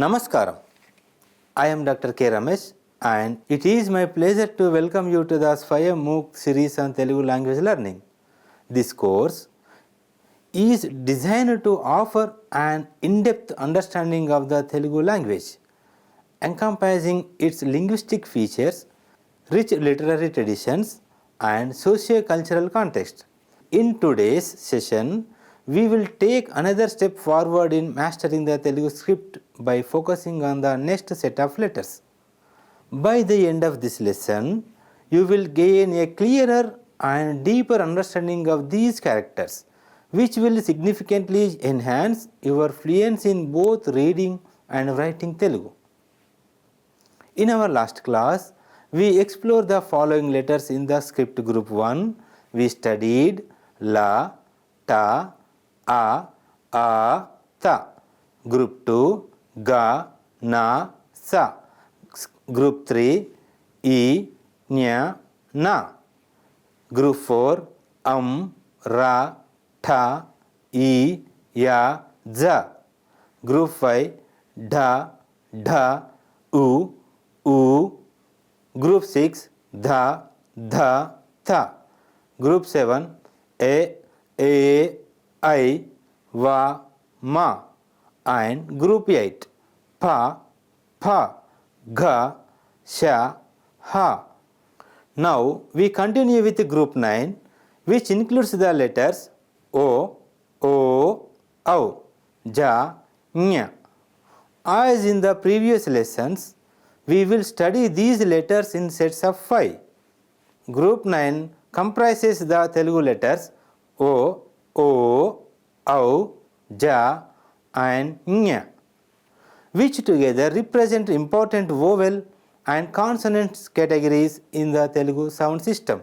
Namaskaram. I am Dr. K. Ramesh and it is my pleasure to welcome you to the Swayam MOOC series on Telugu language learning. This course is designed to offer an in-depth understanding of the Telugu language, encompassing its linguistic features, rich literary traditions and socio-cultural context. In today's session, we will take another step forward in mastering the Telugu script by focusing on the next set of letters. By the end of this lesson, you will gain a clearer and deeper understanding of these characters, which will significantly enhance your fluency in both reading and writing Telugu. In our last class, we explored the following letters in the script group 1. We studied La, Ta, A, Ta. Group 2, Ga, Na, Sa. Group 3, E, Nya, Na. Group 4, Ra, Tha, E, Ya, Za. Group 5, Da, Dha, U, U. Group 6, Dha, Dha, Tha. Group 7, A, I, Va, Ma. And Group 8, Pa, Pa, Gha, Sha, Ha. Now we continue with Group 9, which includes the letters O, Au, Ja, Nya. As in the previous lessons, we will study these letters in sets of 5. Group 9 comprises the Telugu letters O, Au, Ja and Nya, which together represent important vowel and consonants categories in the Telugu sound system.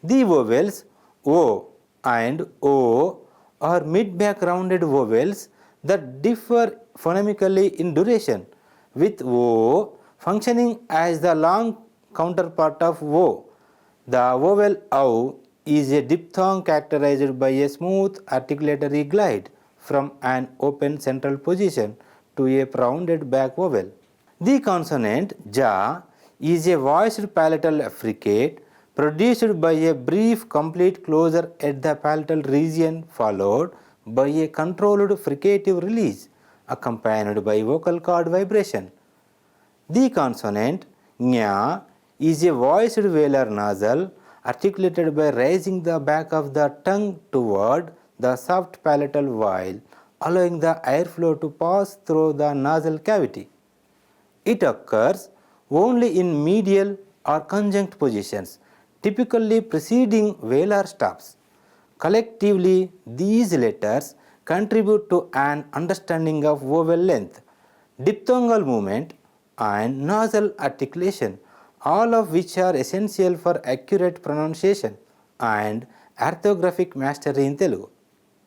The vowels O and O are mid-back rounded vowels that differ phonemically in duration, with O functioning as the long counterpart of O. The vowel Au is a diphthong characterized by a smooth articulatory glide from an open central position to a rounded back vowel. The consonant Ja is a voiced palatal affricate produced by a brief complete closure at the palatal region followed by a controlled fricative release accompanied by vocal cord vibration. The consonant Nya is a voiced velar nasal articulated by raising the back of the tongue toward the soft palatal while allowing the airflow to pass through the nasal cavity. It occurs only in medial or conjunct positions, typically preceding velar stops. Collectively, these letters contribute to an understanding of vowel length, diphthongal movement, and nasal articulation, all of which are essential for accurate pronunciation and orthographic mastery in Telugu.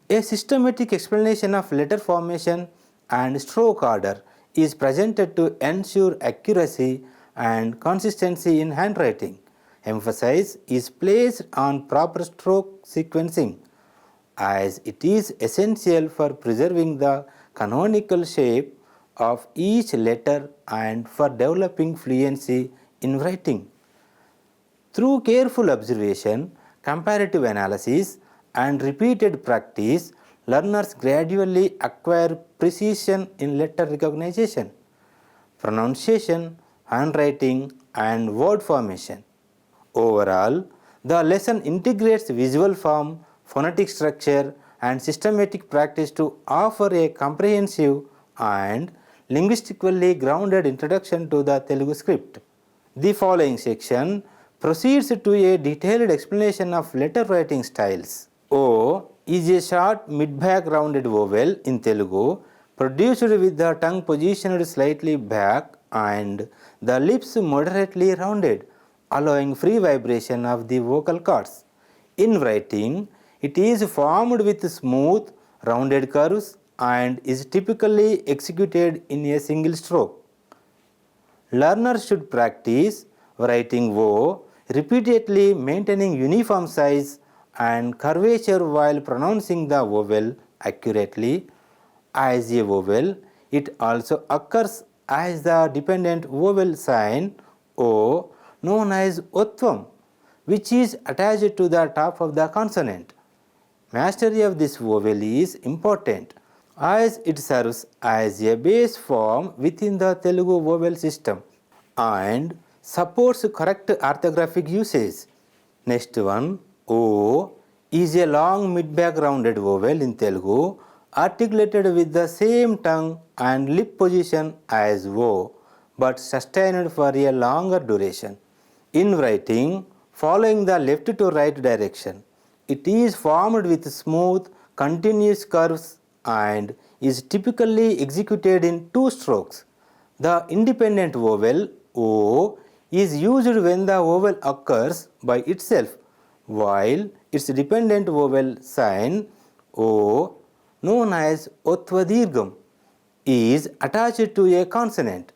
A systematic explanation of letter formation and stroke order is presented to ensure accuracy and consistency in handwriting. Emphasis is placed on proper stroke sequencing, as it is essential for preserving the canonical shape of each letter and for developing fluency in writing. Through careful observation, comparative analysis, and repeated practice, learners gradually acquire precision in letter recognition, pronunciation, handwriting, and word formation. Overall, the lesson integrates visual form, phonetic structure, and systematic practice to offer a comprehensive and linguistically grounded introduction to the Telugu script. The following section proceeds to a detailed explanation of letter writing styles. O is a short mid-back rounded vowel in Telugu produced with the tongue positioned slightly back and the lips moderately rounded, allowing free vibration of the vocal cords. In writing, it is formed with smooth, rounded curves and is typically executed in a single stroke. Learners should practice writing O repeatedly, maintaining uniform size and curvature while pronouncing the vowel accurately. As a vowel, It also occurs as the dependent vowel sign O, known as Ottvam, which is attached to the top of the consonant. Mastery of this vowel is important as it serves as a base form within the Telugu vowel system and supports correct orthographic usage. Next one, O is a long mid-back rounded vowel in Telugu articulated with the same tongue and lip position as O but sustained for a longer duration. In writing, following the left to right direction, it is formed with smooth, continuous curves and is typically executed in two strokes. The independent vowel O is used when the vowel occurs by itself, while its dependent vowel sign O, known as Ottvadirgham, is attached to a consonant.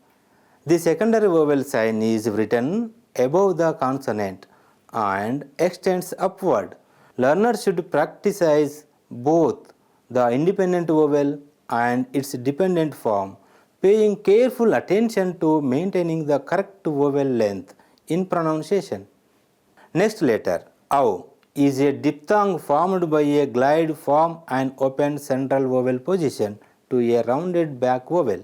The secondary vowel sign is written above the consonant and extends upward. Learners should practice both the independent vowel and its dependent form, paying careful attention to maintaining the correct vowel length in pronunciation. Next letter, Au, is a diphthong formed by a glide form and opened central vowel position to a rounded back vowel.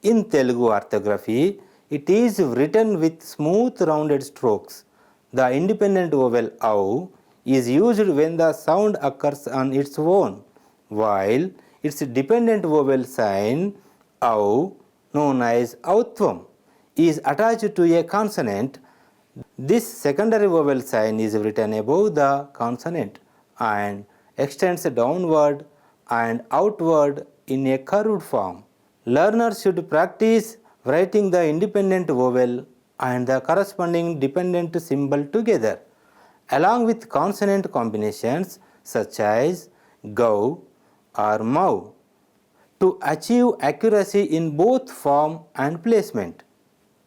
In Telugu orthography, it is written with smooth rounded strokes. The independent vowel Au is used when the sound occurs on its own, while its dependent vowel sign Au, known as Autvam, is attached to a consonant. This secondary vowel sign is written above the consonant and extends downward and outward in a curved form. Learners should practice writing the independent vowel and the corresponding dependent symbol together, along with consonant combinations such as Gau or Mau, to achieve accuracy in both form and placement.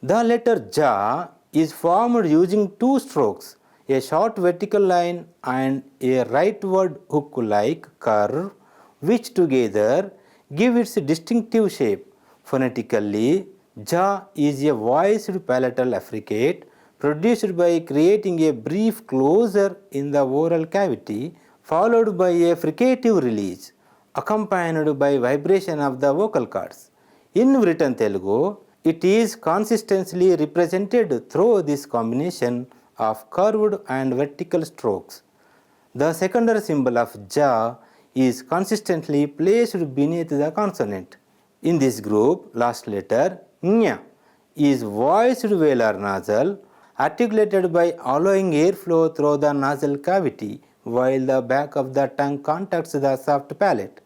The letter Ja is formed using two strokes, a short vertical line and a rightward hook-like curve, which together give its distinctive shape. Phonetically, Ja is a voiced palatal affricate produced by creating a brief closure in the oral cavity followed by a fricative release accompanied by vibration of the vocal cords. In written Telugu, it is consistently represented through this combination of curved and vertical strokes. The secondary symbol of Ja is consistently placed beneath the consonant. In this group, last letter Nya is voiced velar nasal articulated by allowing airflow through the nasal cavity while the back of the tongue contacts the soft palate.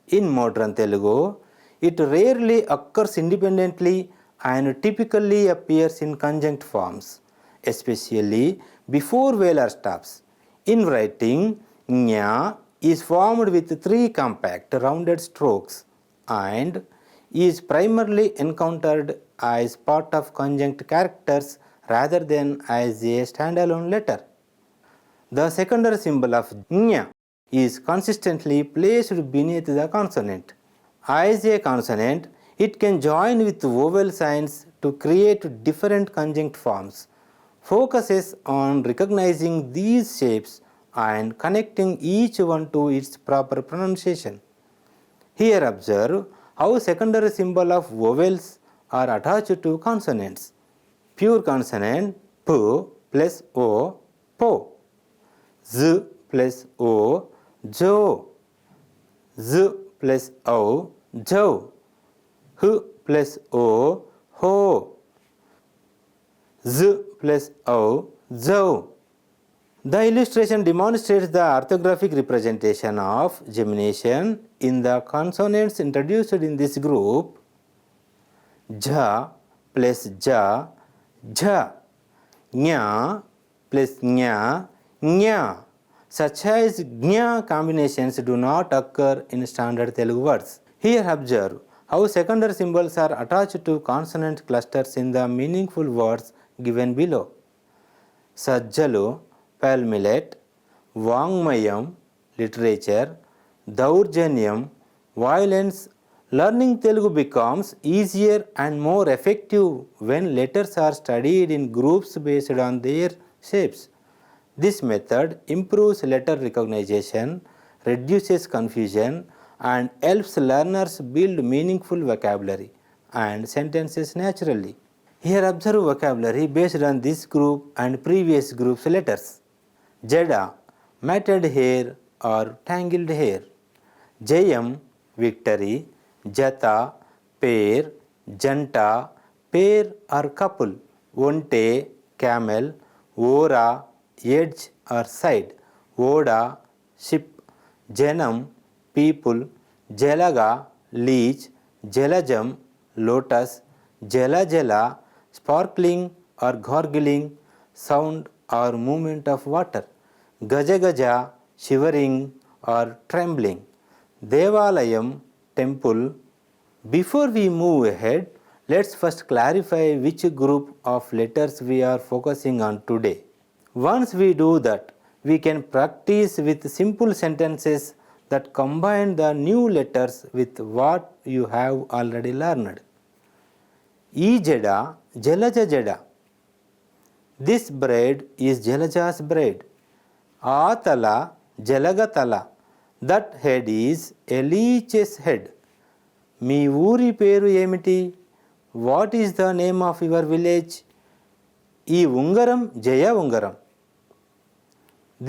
In modern Telugu, it rarely occurs independently and typically appears in conjunct forms, especially before velar stops. In writing, Nya is formed with three compact rounded strokes and is primarily encountered as part of conjunct characters rather than as a standalone letter. The secondary symbol of Nya is consistently placed beneath the consonant. As a consonant, it can join with vowel signs to create different conjunct forms. Focuses on recognizing these shapes and connecting each one to its proper pronunciation. Here observe how secondary symbol of vowels are attached to consonants. Pure consonant P plus O, Po. Z plus O, Jo. Z plus O, Jo. H plus O, Ho. Z plus O, Zo. The illustration demonstrates the orthographic representation of gemination in the consonants introduced in this group. Ja plus Ja, Ja. Nya plus Nya, Nya. Such as Gnya combinations do not occur in standard Telugu words. Here observe how secondary symbols are attached to consonant clusters in the meaningful words given below. Sajjalu, pale millet, Vangmayam, literature, Daurjanyam, violence, Learning Telugu becomes easier and more effective when letters are studied in groups based on their shapes. This method improves letter recognition, reduces confusion, and helps learners build meaningful vocabulary and sentences naturally. Here observe vocabulary based on this group and previous group's letters. Jada, matted hair or tangled hair. Jayam, victory. Jata, pair. Janta, pair or couple. Onte, camel. Ora, edge or side. Oda, ship. Janam, people. Jalaga, leech. Jalajam, lotus. Jala jala, sparkling or gargling sound or movement of water. Gaja gaja, shivering or trembling. Devalayam, temple. Before we move ahead, let's first clarify which group of letters we are focusing on today. Once we do that, we can practice with simple sentences that combine the new letters with what you have already learned. E jada, Jalaja jada. This braid is Jalaja's braid. A tala, Jalaga tala. That head is a leech's head. మీ ఊరి పేరు ఏమిటి? What is the name of your village? ఈ ఉంగరం జయ ఉంగరం.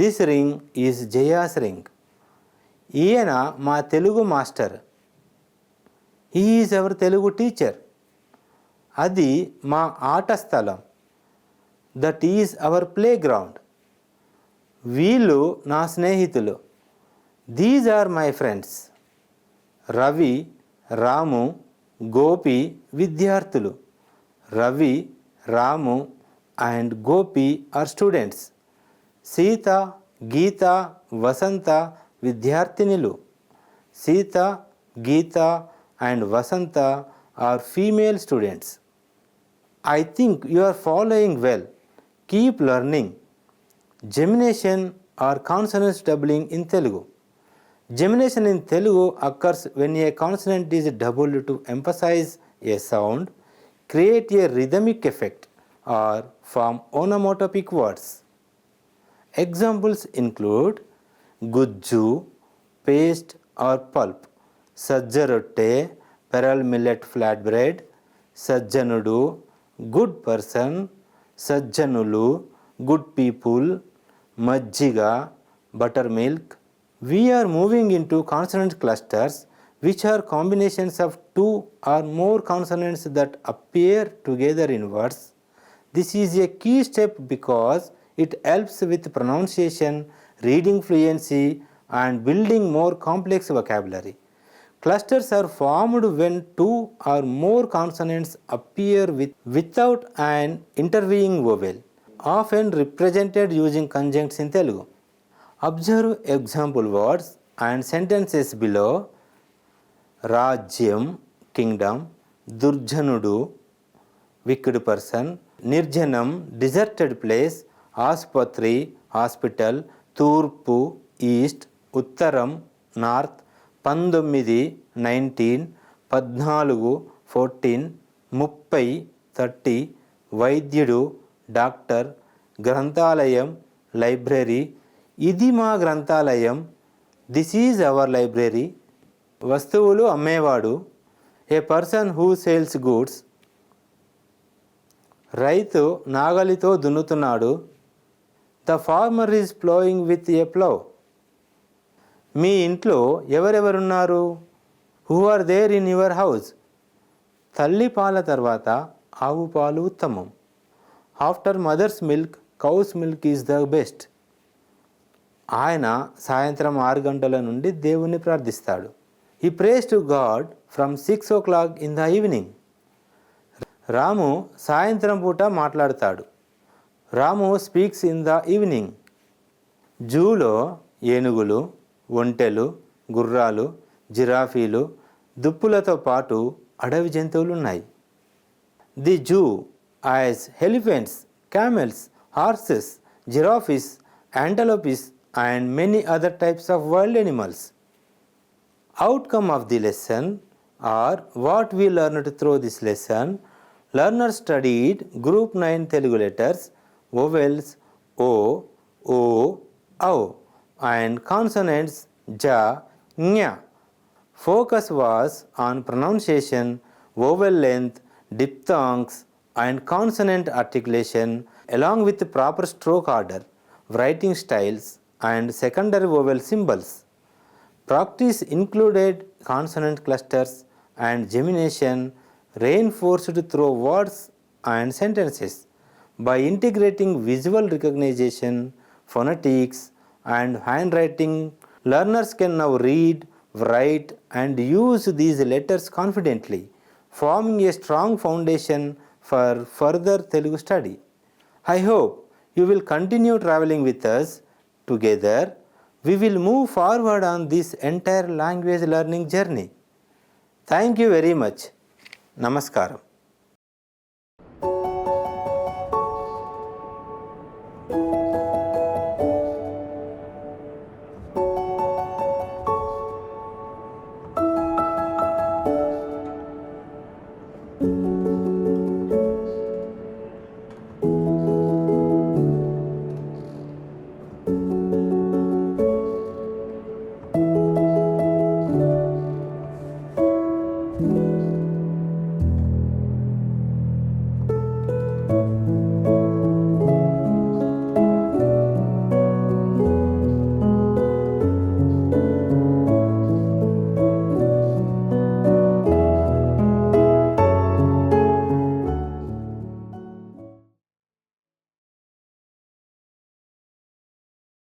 This ring is Jaya's ring. ఈయన మా Telugu master. He is our Telugu teacher. అది మా ఆట స్థలం. That is our playground. వీళ్ళు నా స్నేహితులు. These are my friends. Ravi, Ramu, Gopi విద్యార్థులు. Ravi, Ramu and Gopi are students. Sita, Gita, Vasantha విద్యార్థినులు. Sita, Gita and Vasantha are female students. I think you are following well. Keep learning. Gemination or consonants doubling in Telugu. Gemination in Telugu occurs when a consonant is doubled to emphasize a sound, create a rhythmic effect, or form onomatopoeic words. Examples include gujju, paste or pulp, sajjarotte, pearl millet flatbread, sajjanudu, good person, sajjanulu, good people, majjiga, buttermilk. We are moving into consonant clusters which are combinations of two or more consonants that appear together in words. This is a key step because it helps with pronunciation, reading fluency and building more complex vocabulary. Clusters are formed when two or more consonants appear without an intervening vowel, often represented using conjuncts in Telugu. Observe example words and sentences below. Rajyam, kingdom. Durjanudu, wicked person. Nirjanam, deserted place. Aspatri, hospital. Turpu, east. Uttaram, north. 19, 19, 14, 14, 30, 30, వైద్యుడు, doctor, గ్రంథాలయం, library, ఇది మా గ్రంథాలయం, this is our library, వస్తువులు అమ్మేవాడు, a person who sells goods, రైతు నాగలితో దున్నుతున్నాడు, the farmer is ploughing with a plough. మీ ఇంట్లో ఎవరెవరున్నారు? Who are there in your house? తల్లి పాల తర్వాత ఆవు పాలు ఉత్తమం. After mother's milk cow's milk is the best. ఆయన సాయంత్రం 6 గంటల నుండి దేవుణ్ణి ప్రార్థిస్తాడు. He prays to God from 6 o'clock in the evening. Ramu సాయంత్రం పూట మాట్లాడతాడు. Ramu speaks in the evening. జూలో ఏనుగులు, ఒంటెలు, గుర్రాలు, జిరాఫీలు, దుప్పులతో పాటు అడవి జంతువులు ఉన్నాయి. The zoo has elephants, camels, horses, giraffes, antelopes and many other types of wild animals. Outcome of the lesson or what we learned through this lesson. Learners studied group 9 Telugu letters, vowels O, O, Au and consonants Ja, Nya. Focus was on pronunciation, vowel length, diphthongs and consonant articulation along with proper stroke order, writing styles and secondary vowel symbols. Practice included consonant clusters and gemination reinforced through words and sentences. By integrating visual recognition, phonetics, and handwriting, learners can now read, write, and use these letters confidently, forming a strong foundation for further Telugu study. I hope you will continue traveling with us. Together, we will move forward on this entire language learning journey. Thank you very much. Namaskaram.